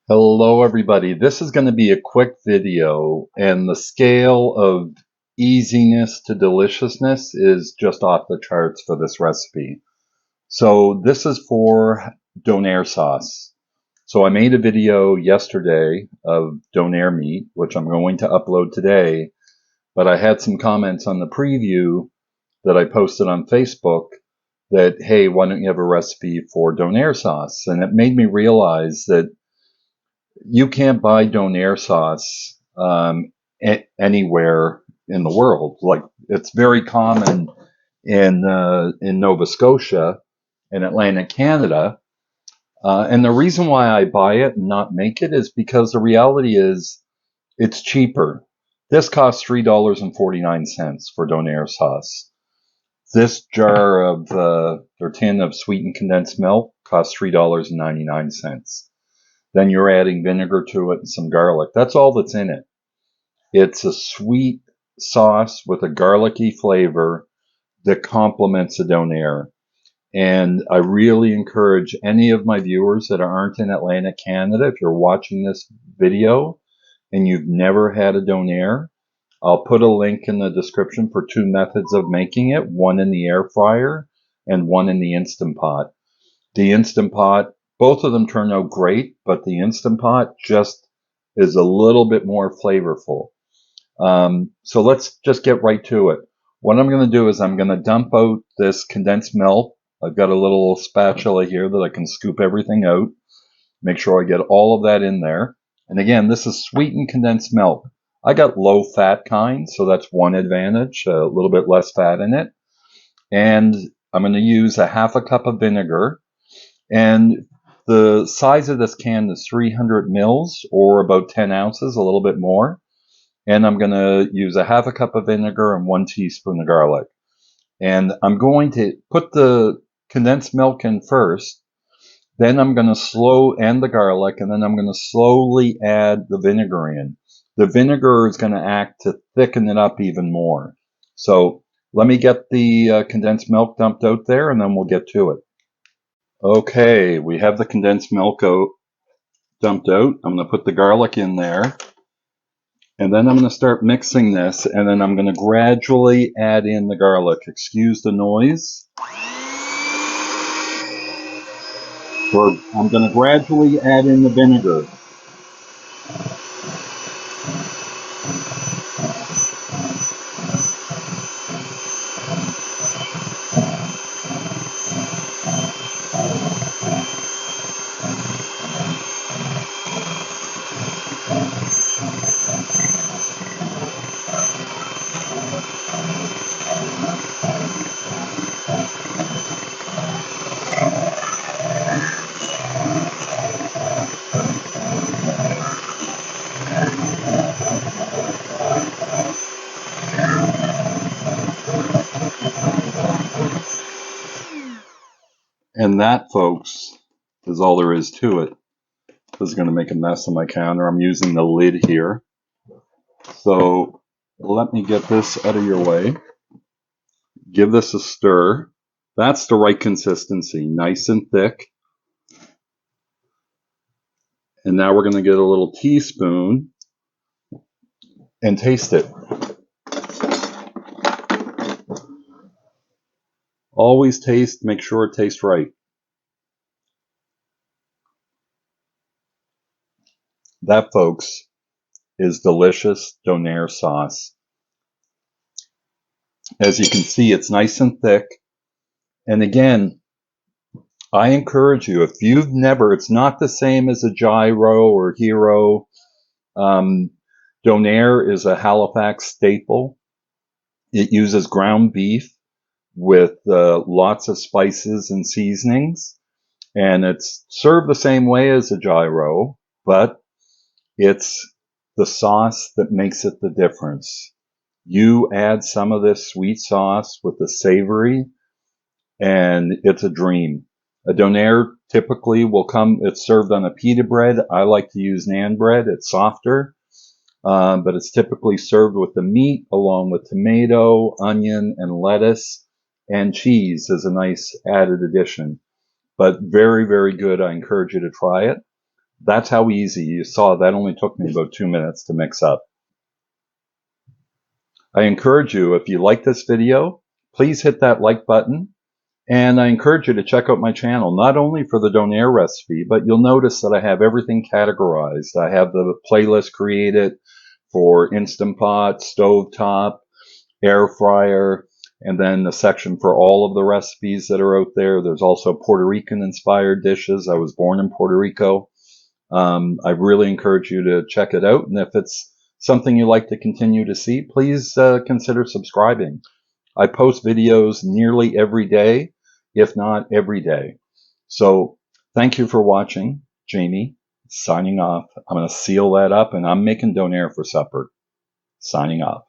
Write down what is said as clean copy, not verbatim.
Hello everybody, this is going to be a quick video and the scale of easiness to deliciousness is just off the charts for this recipe. So this is for Donair sauce. So I made a video yesterday of Donair meat, which I'm going to upload today, but I had some comments on the preview that I posted on Facebook that, hey, why don't you have a recipe for Donair sauce? And it made me realize that you can't buy Donair sauce anywhere in the world. Like, it's very common in Nova Scotia, in Atlantic Canada, and the reason why I buy it and not make it is because the reality is it's cheaper. This costs $3.49 for Donair sauce. This jar of or tin of sweetened condensed milk costs $3.99. Then you're adding vinegar to it and some garlic. That's all that's in it. It's a sweet sauce with a garlicky flavor that complements a Donair. And I really encourage any of my viewers that aren't in Atlantic Canada, if you're watching this video and you've never had a Donair, I'll put a link in the description for two methods of making it, one in the air fryer and one in the Instant Pot. The Instant Pot, both of them turn out great, but the Instant Pot just is a little bit more flavorful. So let's just get right to it. What I'm going to do is I'm going to dump out this condensed milk. I've got a little spatula here that I can scoop everything out. Make sure I get all of that in there. And again, this is sweetened condensed milk. I got low fat kind, so that's one advantage, a little bit less fat in it. And I'm going to use a half a cup of vinegar. And the size of this can is 300 mils or about 10 ounces, a little bit more. And I'm going to use a half a cup of vinegar and 1 teaspoon of garlic. And I'm going to put the condensed milk in first. Then I'm going to add the garlic, and then I'm going to slowly add the vinegar in. The vinegar is going to act to thicken it up even more. So let me get the condensed milk dumped out there, and then we'll get to it. Okay, we have the condensed milk dumped out. I'm going to put the garlic in there. And then I'm going to start mixing this, and then I'm going to gradually add in the garlic. Excuse the noise. I'm going to gradually add in the vinegar. And that, folks, is all there is to it. This is going to make a mess on my counter. I'm using the lid here. So let me get this out of your way. Give this a stir. That's the right consistency, nice and thick. And now we're going to get a little teaspoon and taste it. Always taste, make sure it tastes right. That, folks, is delicious Donair sauce. As you can see, it's nice and thick. And again, I encourage you, if you've never, it's not the same as a gyro or hero. Donair is a Halifax staple. It uses ground beef with lots of spices and seasonings. And it's served the same way as a gyro, but it's the sauce that makes it the difference. You add some of this sweet sauce with the savory, and it's a dream. A Donair typically will come, it's served on a pita bread. I like to use naan bread. It's softer, but it's typically served with the meat along with tomato, onion, and lettuce, and cheese as a nice added addition. But very, very good. I encourage you to try it. That's how easy. You saw that only took me about 2 minutes to mix up. I encourage you, if you like this video, please hit that like button. And I encourage you to check out my channel, not only for the Donair recipe, but you'll notice that I have everything categorized. I have the playlist created for Instant Pot, Stovetop, Air Fryer, and then the section for all of the recipes that are out there. There's also Puerto Rican inspired dishes. I was born in Puerto Rico. I really encourage you to check it out. And if it's something you like to continue to see, please consider subscribing. I post videos nearly every day, if not every day. So thank you for watching. Jamie, signing off. I'm going to seal that up, and I'm making Donair for supper. Signing off.